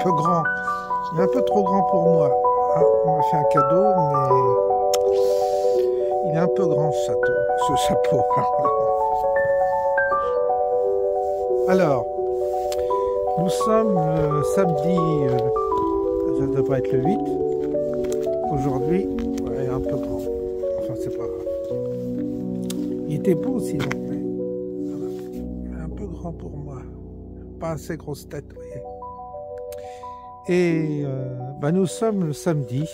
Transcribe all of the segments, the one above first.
peu grand. Il est un peu trop grand pour moi. Ah, on m'a fait un cadeau, mais il est un peu grand ce chapeau. Alors, nous sommes le samedi, ça devrait être le 8. Aujourd'hui, ouais, un peu grand. Enfin, c'est pas grave. Il était beau sinon, mais il est un peu grand pour moi. Pas assez grosse tête, vous voyez. Et nous sommes le samedi.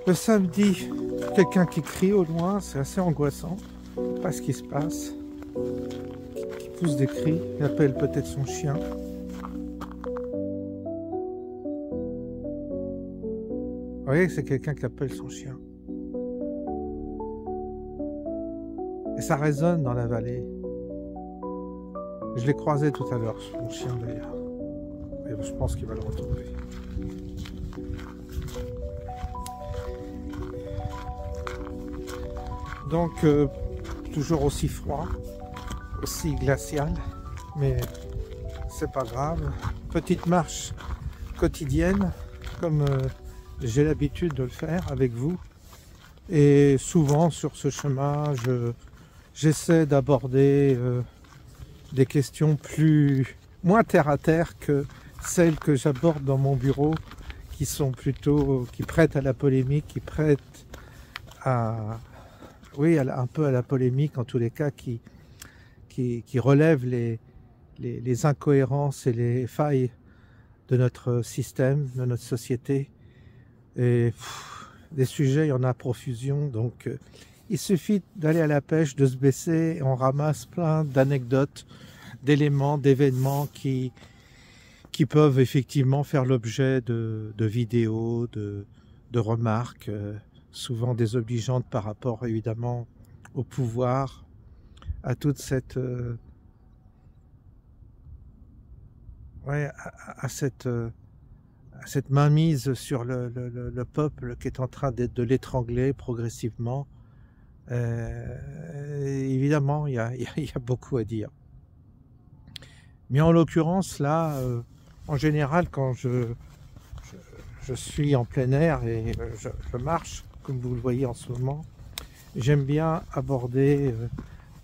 Le samedi, quelqu'un qui crie au loin, c'est assez angoissant. Je sais pas ce qui se passe. Qui pousse des cris. Il appelle peut-être son chien. Vous voyez que c'est quelqu'un qui appelle son chien. Et ça résonne dans la vallée. Je l'ai croisé tout à l'heure, mon chien d'ailleurs. Et je pense qu'il va le retrouver. Donc, toujours aussi froid, aussi glacial, mais c'est pas grave. Petite marche quotidienne, comme j'ai l'habitude de le faire avec vous. Et souvent sur ce chemin, j'essaie d'aborder des questions moins terre à terre que celles que j'aborde dans mon bureau, qui sont plutôt, qui prêtent à la polémique, qui prêtent à, oui, un peu à la polémique, en tous les cas, qui relèvent les incohérences et les failles de notre système, de notre société. Et des sujets, il y en a à profusion, donc il suffit d'aller à la pêche, de se baisser, et on ramasse plein d'anecdotes, d'éléments, d'événements qui peuvent effectivement faire l'objet de vidéos, de remarques, souvent désobligeantes par rapport évidemment au pouvoir, à toute cette à cette mainmise sur le peuple qui est en train de l'étrangler progressivement. Évidemment, il y a beaucoup à dire. Mais en l'occurrence, là, en général, quand je suis en plein air et je marche, comme vous le voyez en ce moment, j'aime bien aborder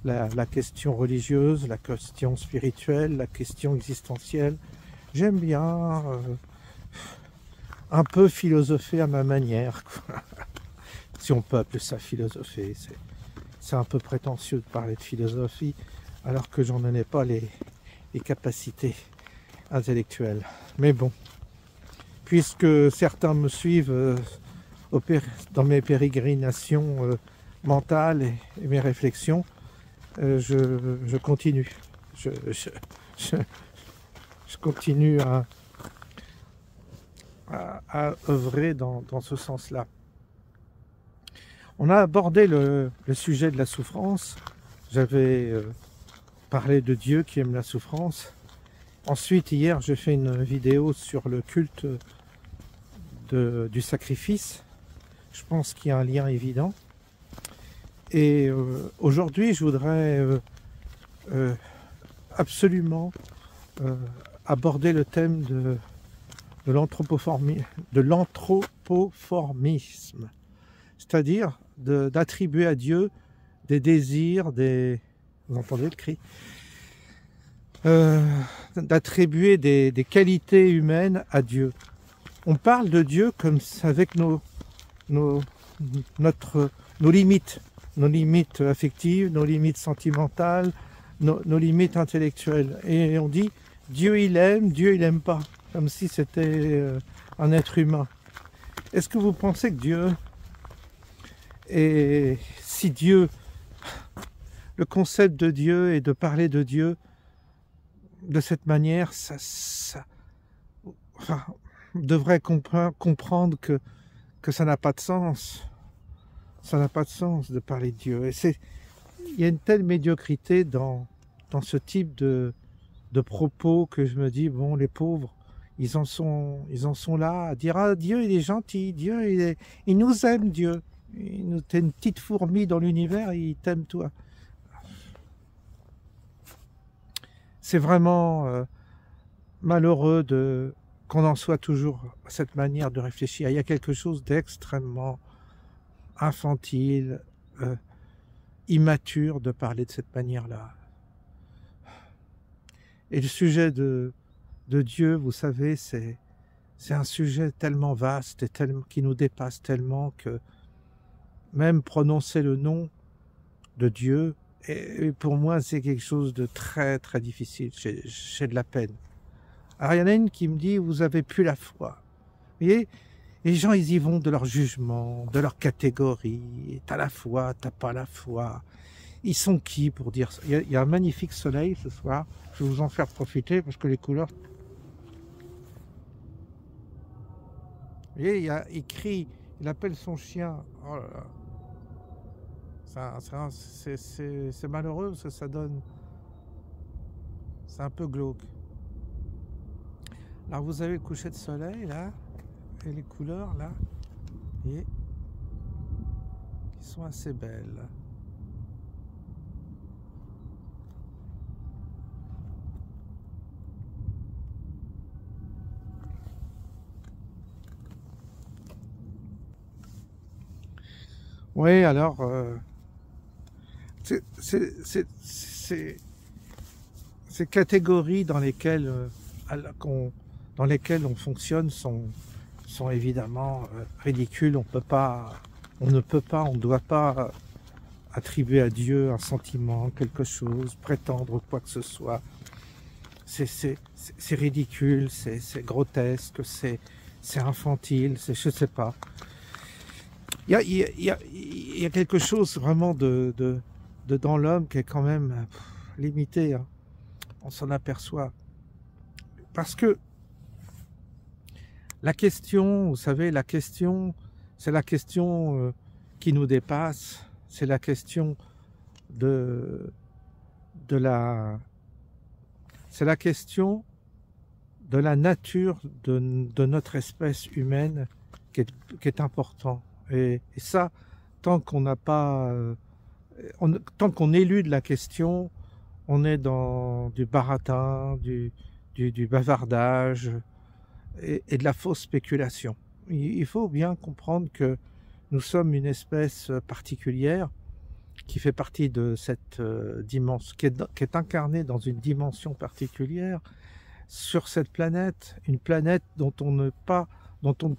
la question religieuse, la question spirituelle, la question existentielle. J'aime bien un peu philosopher à ma manière, quoi. Si on peut appeler ça philosopher, c'est un peu prétentieux de parler de philosophie, alors que j'en ai pas les capacités intellectuelles. Mais bon, puisque certains me suivent dans mes pérégrinations mentales et mes réflexions, je continue. Je continue à œuvrer dans ce sens-là. On a abordé le sujet de la souffrance. J'avais parlé de Dieu qui aime la souffrance. Ensuite, hier, j'ai fait une vidéo sur le culte du sacrifice. Je pense qu'il y a un lien évident. Et aujourd'hui, je voudrais absolument aborder le thème de l'anthropoformisme. C'est-à-dire d'attribuer à Dieu des désirs, vous entendez le cri, d'attribuer des qualités humaines à Dieu. On parle de Dieu comme avec nos limites affectives, nos limites sentimentales, nos limites intellectuelles. Et on dit Dieu il aime, Dieu il aime pas, comme si c'était un être humain. Est-ce que vous pensez que Dieu, et si Dieu, le concept de Dieu et de parler de Dieu de cette manière, on devrait comprendre que ça n'a pas de sens. Ça n'a pas de sens de parler de Dieu. Et il y a une telle médiocrité dans ce type de propos que je me dis, bon, les pauvres, ils en sont là à dire, ah, Dieu il est gentil, Dieu il nous aime, Dieu. T'es une petite fourmi dans l'univers, il t'aime toi. C'est vraiment malheureux qu'on en soit toujours à cette manière de réfléchir. Il y a quelque chose d'extrêmement infantile, immature de parler de cette manière-là. Et le sujet de Dieu, vous savez, c'est un sujet tellement vaste et qui nous dépasse tellement que même prononcer le nom de Dieu, et pour moi, c'est quelque chose de très très difficile. J'ai de la peine. Alors il y en a une qui me dit, vous avez plus la foi. Vous voyez, les gens, ils y vont de leur jugement, de leur catégorie. T'as la foi, t'as pas la foi. Ils sont qui pour dire ça? Il y a un magnifique soleil ce soir. Je vais vous en faire profiter parce que les couleurs... Vous voyez, il crie, il appelle son chien. Oh là là. C'est malheureux parce que ça donne... C'est un peu glauque. Alors vous avez le coucher de soleil là, et les couleurs là, et qui sont assez belles. Oui, alors ces catégories dans lesquelles on fonctionne sont évidemment ridicules. On ne doit pas attribuer à Dieu un sentiment, quelque chose, prétendre quoi que ce soit. C'est ridicule, c'est grotesque, c'est infantile, je sais pas. Il y a quelque chose vraiment dans l'homme qui est quand même limité, hein. On s'en aperçoit. Parce que la question, vous savez, c'est la question qui nous dépasse, c'est la question c'est la question de la nature de notre espèce humaine qui est important. Et ça, tant qu'on n'a pas, tant qu'on élude la question, on est dans du baratin, du bavardage et de la fausse spéculation. Il faut bien comprendre que nous sommes une espèce particulière qui fait partie de cette dimension, qui est incarnée dans une dimension particulière sur cette planète, une planète dont on ne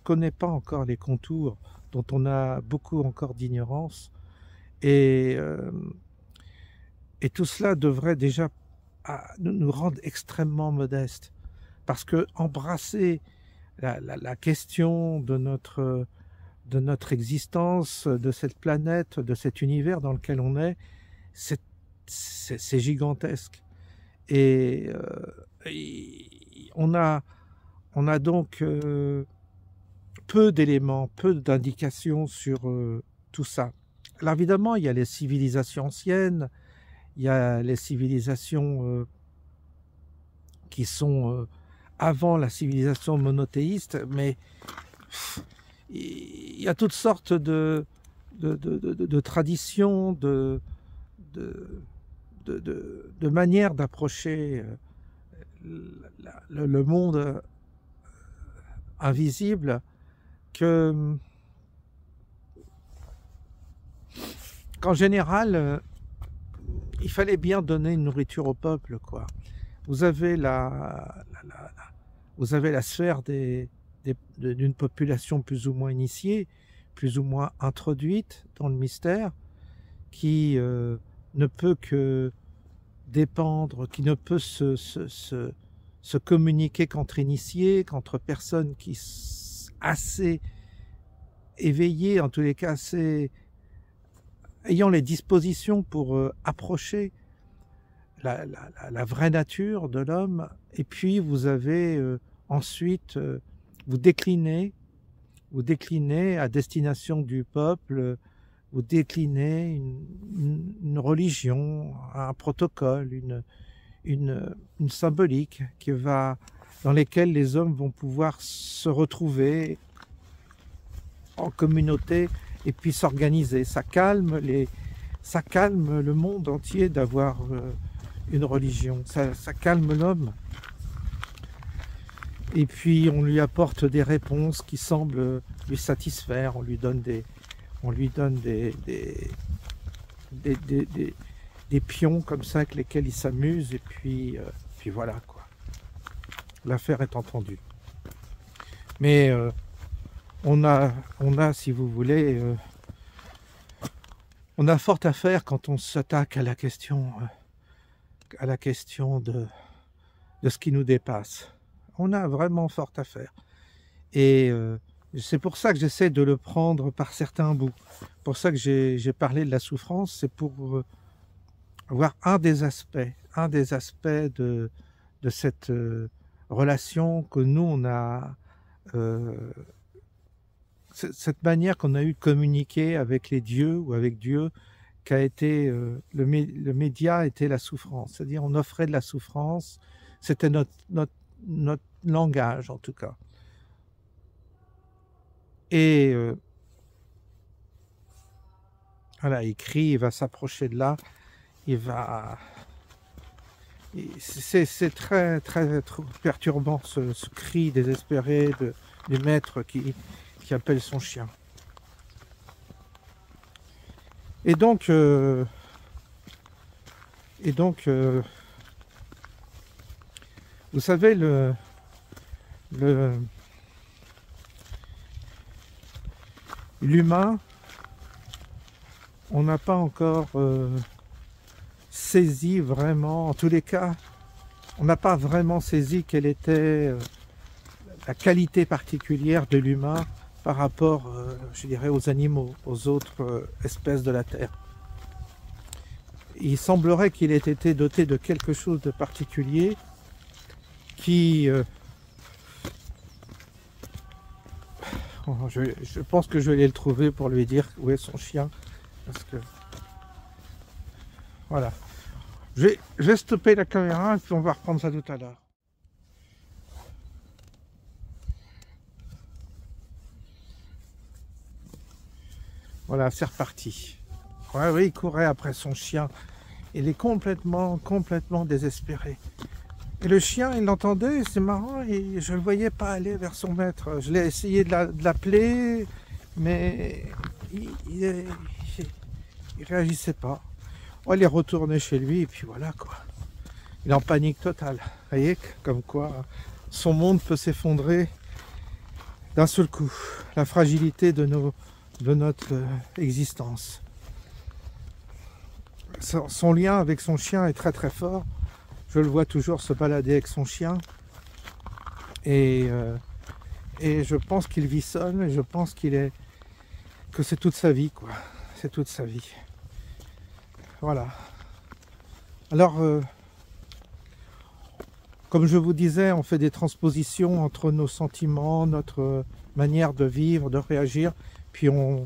connaît pas encore les contours, dont on a beaucoup encore d'ignorance, et tout cela devrait déjà nous rendre extrêmement modestes, parce que embrasser la question de notre existence, de cette planète, de cet univers dans lequel on est, c'est gigantesque. Et on a donc peu d'éléments, peu d'indications sur tout ça. Alors évidemment, il y a les civilisations anciennes, il y a les civilisations qui sont avant la civilisation monothéiste, mais il y a toutes sortes de traditions, de manières d'approcher le monde invisible qu'en général, il fallait bien donner une nourriture au peuple, quoi. Vous avez la sphère d'une population plus ou moins initiée, plus ou moins introduite dans le mystère, qui ne peut que dépendre, qui ne peut se communiquer qu'entre initiés, qu'entre personnes qui assez éveillées, en tous les cas assez ayant les dispositions pour approcher la vraie nature de l'homme. Et puis vous avez ensuite, vous déclinez à destination du peuple, vous déclinez une religion, un protocole, une symbolique dans lesquelles les hommes vont pouvoir se retrouver en communauté et puis s'organiser. Ça calme le monde entier d'avoir une religion. Ça calme l'homme. Et puis on lui apporte des réponses qui semblent lui satisfaire. On lui donne des pions comme ça avec lesquels il s'amuse. Et puis voilà quoi. L'affaire est entendue. Mais on a, si vous voulez, on a fort à faire quand on s'attaque à la question de ce qui nous dépasse. On a vraiment fort à faire. Et c'est pour ça que j'essaie de le prendre par certains bouts. Pour ça que j'ai parlé de la souffrance, c'est pour voir un des aspects de cette relation que nous, on a, cette manière qu'on a eu de communiquer avec les dieux ou avec Dieu, qu'a été, le média était la souffrance. C'est-à-dire on offrait de la souffrance, c'était notre langage en tout cas. Et voilà, il crie, il va s'approcher de là, il va... C'est très, très perturbant ce cri désespéré du maître qui appelle son chien. Et donc vous savez, l'humain, on n'a pas encore saisi vraiment, en tous les cas, on n'a pas vraiment saisi quelle était la qualité particulière de l'humain par rapport, je dirais, aux animaux, aux autres espèces de la Terre. Il semblerait qu'il ait été doté de quelque chose de particulier qui... je pense que je vais aller le trouver pour lui dire où est son chien. Parce que... Voilà. Je vais stopper la caméra et puis on va reprendre ça tout à l'heure. Voilà, c'est reparti. Ouais, oui, il courait après son chien. Il est complètement désespéré. Et le chien, il l'entendait, c'est marrant, et je ne le voyais pas aller vers son maître. Je l'ai essayé de l'appeler, mais il réagissait pas. Oh, il est retourné chez lui, et puis voilà quoi. Il est en panique totale. Vous voyez, comme quoi son monde peut s'effondrer d'un seul coup. La fragilité de notre existence. Son lien avec son chien est très très fort. Je le vois toujours se balader avec son chien. Et je pense qu'il vit seul, et je pense que c'est toute sa vie, quoi. C'est toute sa vie. Voilà. Alors, comme je vous disais, on fait des transpositions entre nos sentiments, notre manière de vivre, de réagir, puis on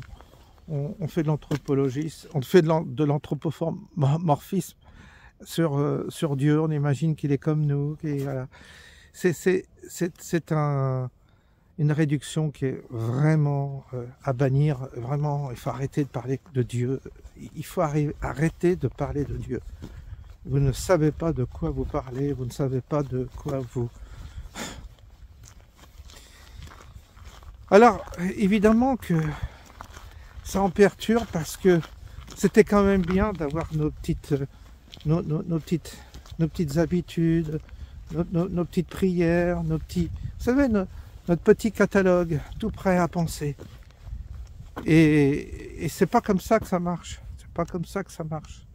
fait de l'anthropologie, on fait de l'anthropomorphisme sur Dieu. On imagine qu'il est comme nous. Voilà. C'est une réduction qui est vraiment à bannir. Vraiment, il faut arrêter de parler de Dieu. Il faut arrêter de parler de Dieu. Vous ne savez pas de quoi vous parlez. Vous ne savez pas de quoi vous... Alors, évidemment que ça en perturbe parce que c'était quand même bien d'avoir nos petites habitudes, nos petites prières, vous savez, notre petit catalogue, tout prêt à penser. Et c'est pas comme ça que ça marche. C'est pas comme ça que ça marche.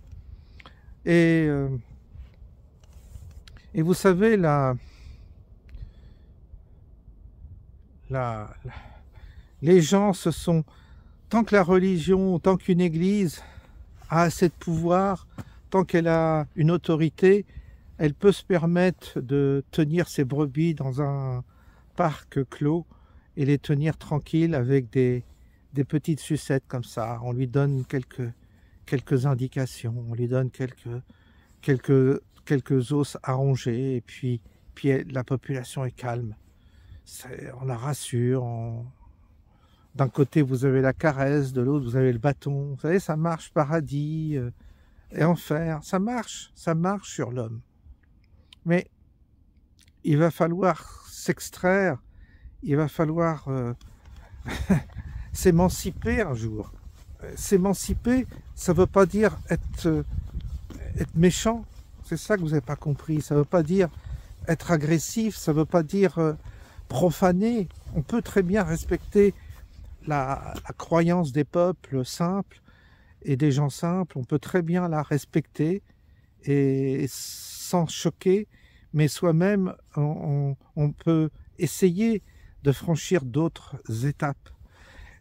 Et vous savez, les gens se sont... Tant que la religion, tant qu'une église a assez de pouvoir, tant qu'elle a une autorité, elle peut se permettre de tenir ses brebis dans un parc clos et les tenir tranquilles avec des petites sucettes comme ça. On lui donne quelques indications, on lui donne quelques os à ronger, et puis la population est calme. On la rassure. D'un côté, vous avez la caresse, de l'autre, vous avez le bâton. Vous savez, ça marche, paradis et enfer. Ça marche sur l'homme. Mais il va falloir s'extraire, il va falloir s'émanciper un jour. S'émanciper, ça ne veut pas dire être méchant. C'est ça que vous n'avez pas compris. Ça ne veut pas dire être agressif, ça ne veut pas dire profaner. On peut très bien respecter la croyance des peuples simples et des gens simples. On peut très bien la respecter et sans choquer, mais soi-même, on peut essayer de franchir d'autres étapes.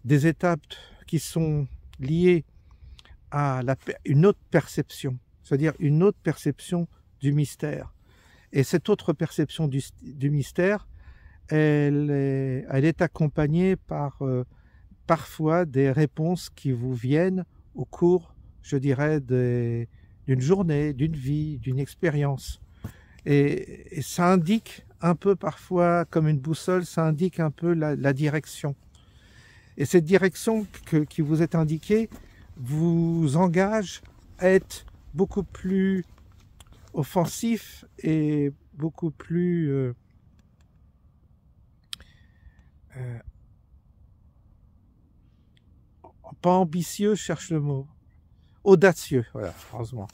Des étapes qui sont liées à une autre perception, c'est-à-dire une autre perception du mystère. Et cette autre perception du mystère, elle est accompagnée par parfois des réponses qui vous viennent au cours, je dirais, d'une journée, d'une vie, d'une expérience. Et ça indique un peu parfois, comme une boussole, ça indique un peu la direction. Et cette direction qui vous est indiquée vous engage à être beaucoup plus offensif et beaucoup plus pas ambitieux, je cherche le mot, audacieux, voilà, franchement.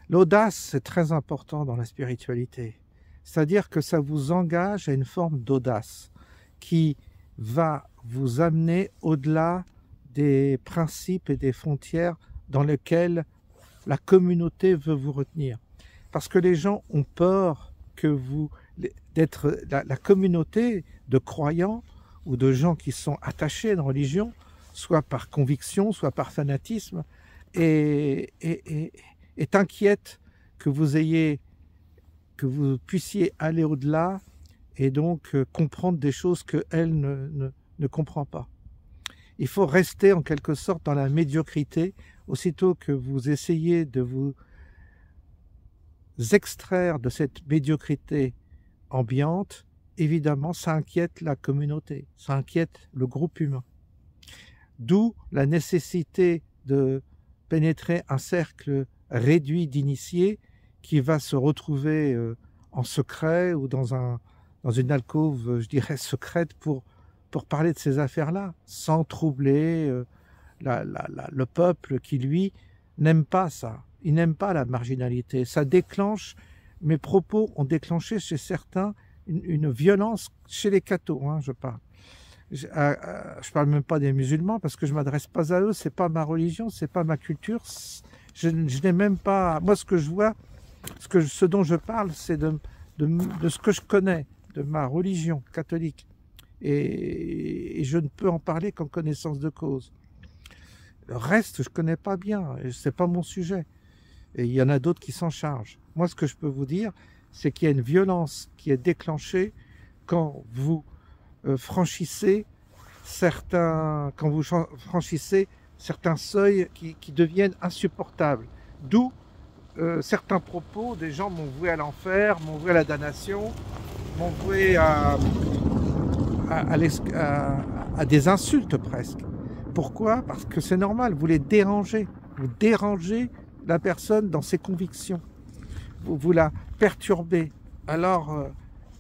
L'audace, c'est très important dans la spiritualité. C'est-à-dire que ça vous engage à une forme d'audace qui va vous amener au-delà des principes et des frontières dans lesquelles la communauté veut vous retenir. Parce que les gens ont peur d'être la communauté de croyants ou de gens qui sont attachés à une religion, soit par conviction, soit par fanatisme, est inquiète que vous puissiez aller au-delà et donc comprendre des choses qu'elle ne comprend pas. Il faut rester en quelque sorte dans la médiocrité, aussitôt que vous essayez de vous extraire de cette médiocrité ambiante, évidemment, ça inquiète la communauté, ça inquiète le groupe humain. D'où la nécessité de pénétrer un cercle réduit d'initiés qui va se retrouver en secret ou dans une alcôve, je dirais, secrète pour parler de ces affaires-là, sans troubler le peuple qui, lui, n'aime pas ça. Il n'aime pas la marginalité. Ça déclenche, mes propos ont déclenché chez certains une violence, chez les cathos, hein, je parle. Je parle même pas des musulmans parce que je m'adresse pas à eux, c'est pas ma religion, c'est pas ma culture. Je n'ai même pas... Moi, ce que je vois, ce dont je parle, c'est de ce que je connais, de ma religion catholique. Et je ne peux en parler qu'en connaissance de cause. Le reste, je connais pas bien, c'est pas mon sujet. Et il y en a d'autres qui s'en chargent. Moi, ce que je peux vous dire, c'est qu'il y a une violence qui est déclenchée quand vous franchissez certains seuils qui deviennent insupportables. D'où certains propos des gens m'ont voué à l'enfer, m'ont voué à la damnation, m'ont voué à des insultes presque. Pourquoi? Parce que c'est normal, vous les dérangez. Vous dérangez la personne dans ses convictions. Vous la perturbez. Alors,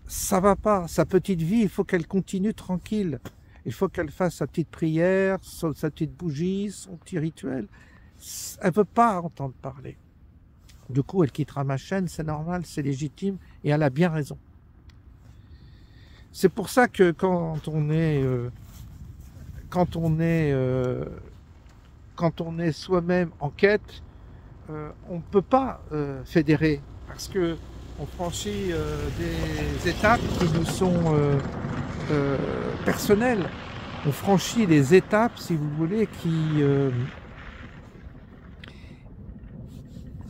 ça va pas. Sa petite vie, il faut qu'elle continue tranquille. Il faut qu'elle fasse sa petite prière, sa petite bougie, son petit rituel. Elle veut pas entendre parler. Du coup, elle quittera ma chaîne, c'est normal, c'est légitime, et elle a bien raison. C'est pour ça que quand on est soi-même en quête, on ne peut pas fédérer, parce que on franchit des étapes qui nous sont personnelles. On franchit les étapes, si vous voulez,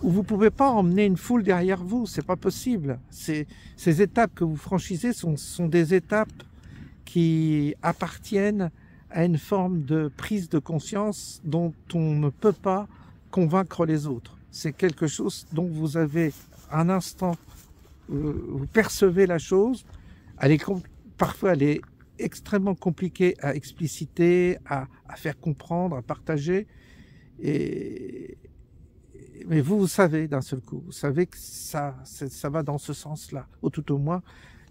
où vous ne pouvez pas emmener une foule derrière vous, c'est pas possible. Ces étapes que vous franchissez sont des étapes qui appartiennent à une forme de prise de conscience dont on ne peut pas convaincre les autres. C'est quelque chose dont vous avez un instant, vous percevez la chose, parfois elle est extrêmement compliquée à expliciter, à faire comprendre, à partager, mais vous savez d'un seul coup, vous savez que ça va dans ce sens-là, ou tout au moins,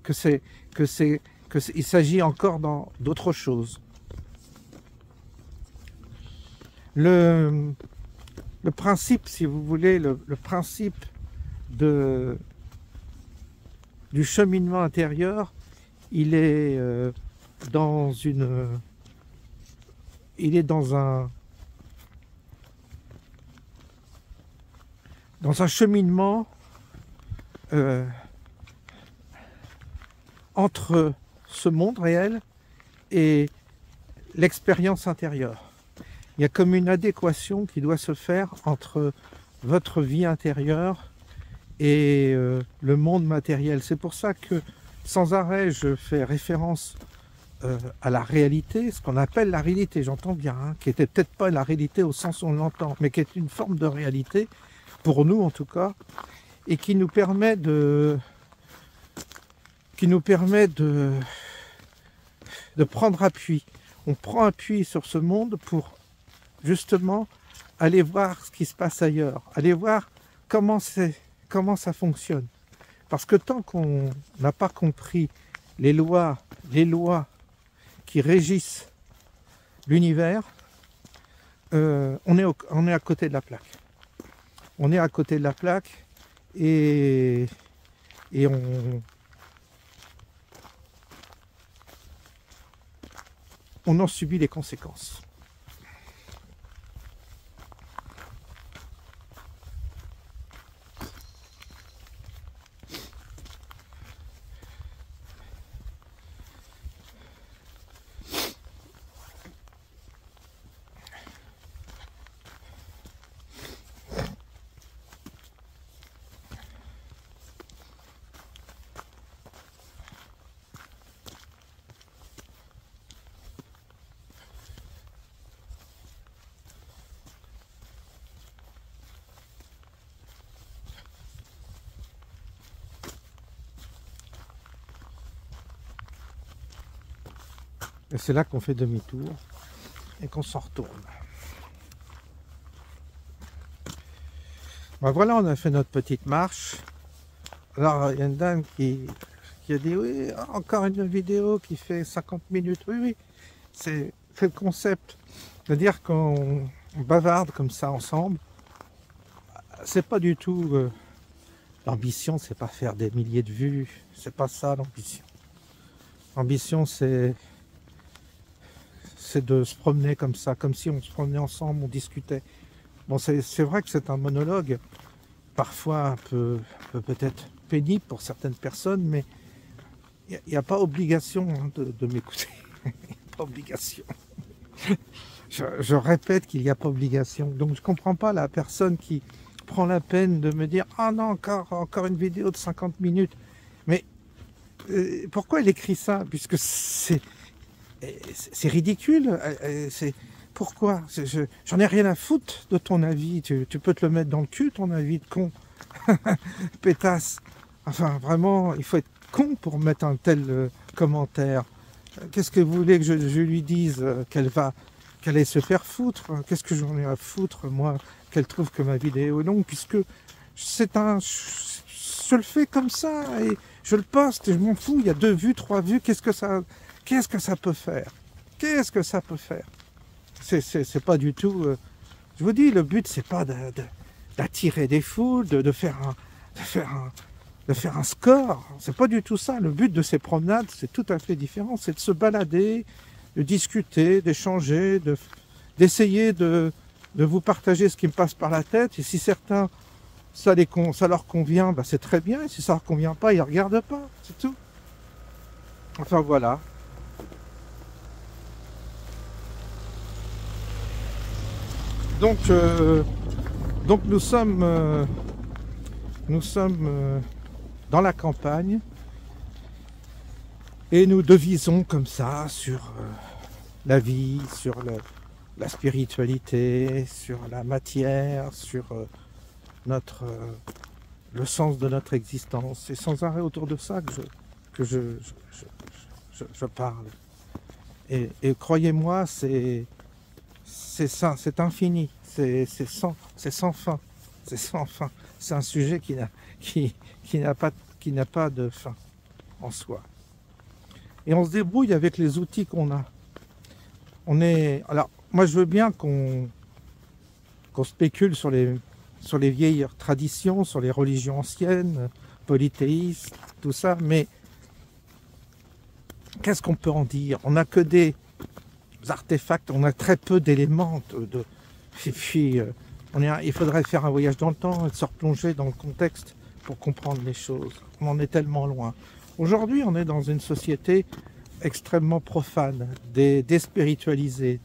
il s'agit encore d'autre chose. Le principe, si vous voulez, le principe du cheminement intérieur, il est dans un cheminement entre ce monde réel et l'expérience intérieure. Il y a comme une adéquation qui doit se faire entre votre vie intérieure et le monde matériel. C'est pour ça que sans arrêt je fais référence à la réalité, ce qu'on appelle la réalité, j'entends bien, hein, qui n'était peut-être pas la réalité au sens où on l'entend, mais qui est une forme de réalité, pour nous en tout cas, et qui nous permet de prendre appui. On prend appui sur ce monde pour justement aller voir ce qui se passe ailleurs, aller voir comment ça fonctionne. Parce que tant qu'on n'a pas compris les lois qui régissent l'univers, on est à côté de la plaque. On est à côté de la plaque et on en subit les conséquences. Et c'est là qu'on fait demi-tour et qu'on s'en retourne. Ben voilà, on a fait notre petite marche. Alors, il y a une dame qui a dit, oui, encore une vidéo qui fait 50 minutes. Oui, oui, c'est le concept. C'est-à-dire qu'on bavarde comme ça ensemble. C'est pas du tout... l'ambition, c'est pas faire des milliers de vues. C'est pas ça, l'ambition. L'ambition, c'est de se promener comme ça, comme si on se promenait ensemble, on discutait. Bon, c'est vrai que c'est un monologue, parfois un peu peut-être pénible pour certaines personnes, mais il n'y a pas obligation hein, de m'écouter. Il n'y a pas obligation. Je répète qu'il n'y a pas obligation. Donc je ne comprends pas la personne qui prend la peine de me dire « Ah non, encore une vidéo de 50 minutes ». Mais pourquoi elle écrit ça? Puisque c'est ridicule. Pourquoi? J'en ai rien à foutre de ton avis. Tu peux te le mettre dans le cul, ton avis de con. Pétasse. Enfin, vraiment, il faut être con pour mettre un tel commentaire. Qu'est-ce que vous voulez que je lui dise? Qu'elle allait se faire foutre? Qu'est-ce que j'en ai à foutre, moi, qu'elle trouve que ma vidéo est longue? Puisque je le fais comme ça et je le poste et je m'en fous. Il y a 2 vues, 3 vues. Qu'est-ce que ça peut faire? Qu'est-ce que ça peut faire? C'est pas du tout... je vous dis, le but, c'est pas d'attirer des foules, de faire un score. C'est pas du tout ça. Le but de ces promenades, c'est tout à fait différent. C'est de se balader, de discuter, d'échanger, d'essayer de vous partager ce qui me passe par la tête. Et si certains, ça leur convient, bah c'est très bien. Et si ça leur convient pas, ils ne regardent pas. C'est tout. Enfin, voilà. Donc nous sommes dans la campagne et nous devisons comme ça sur la vie, sur la spiritualité, sur la matière, sur le sens de notre existence. C'est sans arrêt autour de ça que je parle. Et croyez-moi, c'est ça, c'est infini, c'est sans fin, c'est sans fin. C'est un sujet qui n'a pas de fin. en soi. Et on se débrouille avec les outils qu'on a. Alors, moi je veux bien qu'on spécule sur les vieilles traditions, sur les religions anciennes, polythéistes, tout ça, mais qu'est-ce qu'on peut en dire? On n'a que des artefacts, on a très peu d'éléments. Et puis, il faudrait faire un voyage dans le temps et se replonger dans le contexte pour comprendre les choses. On en est tellement loin. Aujourd'hui, on est dans une société extrêmement profane, déspiritualisée,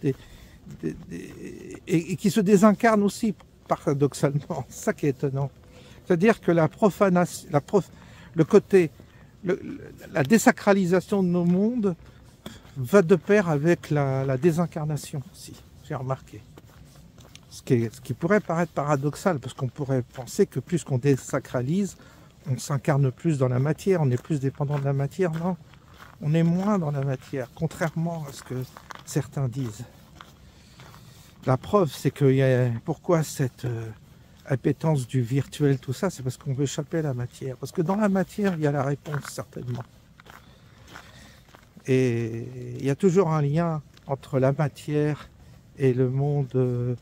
et qui se désincarne aussi, paradoxalement. C'est ça qui est étonnant. C'est-à-dire que la profanation, la désacralisation de nos mondes va de pair avec la désincarnation aussi, j'ai remarqué. Ce qui pourrait paraître paradoxal, parce qu'on pourrait penser que plus qu'on désacralise, on s'incarne plus dans la matière, on est plus dépendant de la matière. Non, on est moins dans la matière, contrairement à ce que certains disent. La preuve, c'est que pourquoi cette appétence du virtuel, tout ça, c'est parce qu'on veut échapper à la matière. Parce que dans la matière, il y a la réponse, certainement. Et il y a toujours un lien entre la matière et le monde.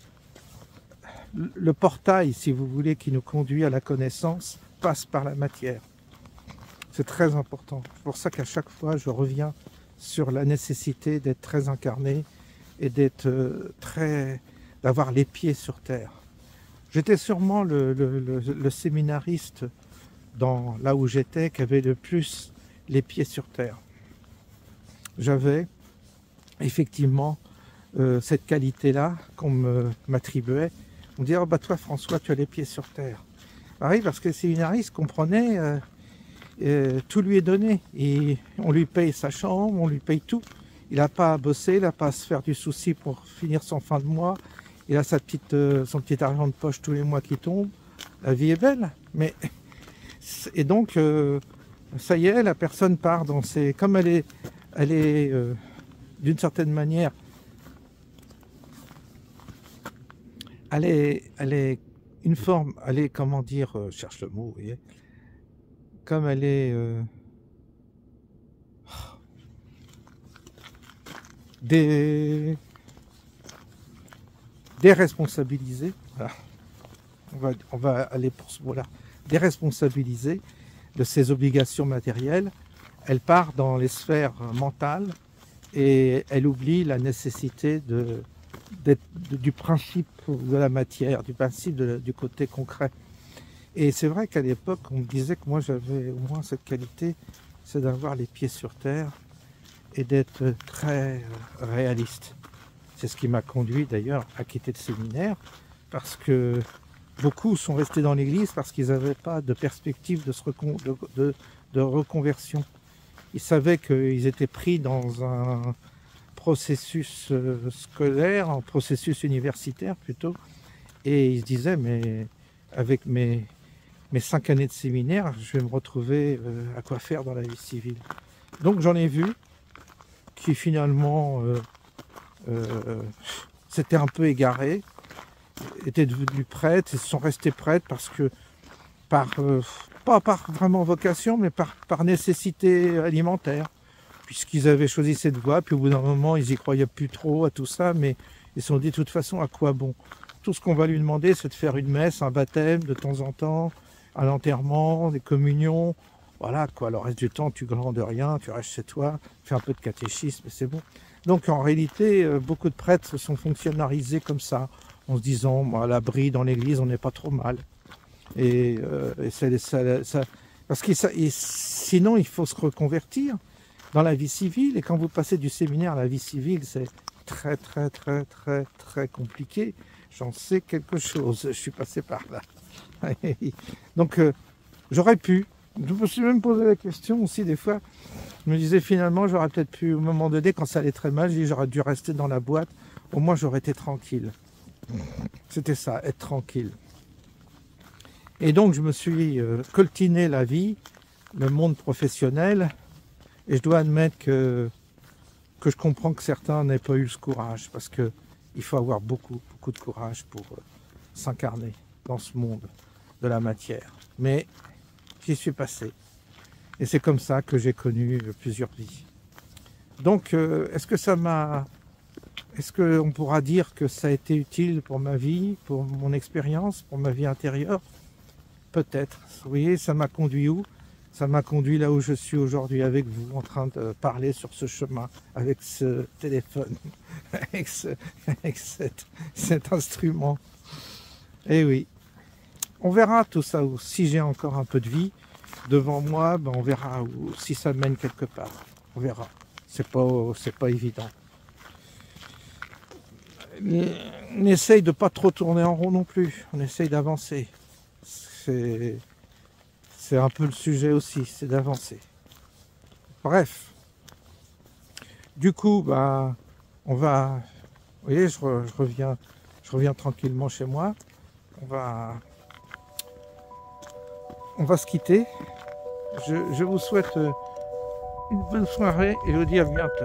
Le portail, si vous voulez, qui nous conduit à la connaissance, passe par la matière. C'est très important. C'est pour ça qu'à chaque fois, je reviens sur la nécessité d'être très incarné et d'avoir les pieds sur terre. J'étais sûrement le séminariste là où j'étais qui avait le plus les pieds sur terre. J'avais effectivement cette qualité-là qu'on m'attribuait. On dit, oh, bah toi François, tu as les pieds sur terre. Ah oui, parce que le séminariste comprenait, tout lui est donné. Et on lui paye sa chambre, on lui paye tout. Il n'a pas à bosser, il n'a pas à se faire du souci pour finir son fin de mois. Il a son petit argent de poche tous les mois qui tombe. La vie est belle. Et donc, ça y est, la personne part dans ses... Comme elle est d'une certaine manière, elle est une forme, elle est, comment dire, je cherche le mot, vous voyez, comme elle est déresponsabilisée, voilà. On va aller pour ce mot-là, déresponsabilisée de ses obligations matérielles, elle part dans les sphères mentales et elle oublie la nécessité du principe de la matière, du principe du côté concret. Et c'est vrai qu'à l'époque, on me disait que moi j'avais au moins cette qualité, c'est d'avoir les pieds sur terre et d'être très réaliste. C'est ce qui m'a conduit d'ailleurs à quitter le séminaire, parce que beaucoup sont restés dans l'église parce qu'ils n'avaient pas de perspective de reconversion. Ils savaient qu'ils étaient pris dans un processus scolaire, un processus universitaire plutôt, et ils se disaient, mais avec mes 5 années de séminaire, je vais me retrouver à quoi faire dans la vie civile. Donc j'en ai vu qui finalement s'étaient un peu égarés, étaient devenus prêtres, ils sont restés prêtres parce que pas par vraiment vocation, mais par nécessité alimentaire, puisqu'ils avaient choisi cette voie, puis au bout d'un moment, ils y croyaient plus trop à tout ça, mais ils se sont dit, de toute façon, à quoi bon? Tout ce qu'on va lui demander, c'est de faire une messe, un baptême de temps en temps, un enterrement, des communions, voilà quoi. Le reste du temps, tu glandes rien, tu restes chez toi, fais un peu de catéchisme, et c'est bon. Donc en réalité, beaucoup de prêtres se sont fonctionnalisés comme ça, en se disant, à l'abri dans l'église, on n'est pas trop mal. Parce que sinon il faut se reconvertir dans la vie civile, et quand vous passez du séminaire à la vie civile, c'est très très très très très compliqué. J'en sais quelque chose, je suis passé par là. Donc j'aurais pu, je me suis même posé la question aussi des fois, je me disais finalement j'aurais peut-être pu, au moment donné quand ça allait très mal, je dis j'aurais dû rester dans la boîte, au moins j'aurais été tranquille. C'était ça, être tranquille. Et donc je me suis coltiné la vie, le monde professionnel, et je dois admettre que je comprends que certains n'aient pas eu ce courage, parce qu'il faut avoir beaucoup de courage pour s'incarner dans ce monde de la matière. Mais j'y suis passé. Et c'est comme ça que j'ai connu plusieurs vies. Donc, est-ce qu'on pourra dire que ça a été utile pour ma vie, pour mon expérience, pour ma vie intérieure? Peut-être. Vous voyez, ça m'a conduit où? Ça m'a conduit là où je suis aujourd'hui avec vous, en train de parler sur ce chemin, avec ce téléphone, avec cet instrument. Eh oui. On verra tout ça, si j'ai encore un peu de vie devant moi, ben on verra si ça mène quelque part. On verra. C'est pas évident. On essaye de pas trop tourner en rond non plus. On essaye d'avancer. C'est un peu le sujet aussi, c'est d'avancer. Bref. Du coup, bah, on va... Vous voyez, je reviens tranquillement chez moi. On va se quitter. Je vous souhaite une bonne soirée et je vous dis à bientôt.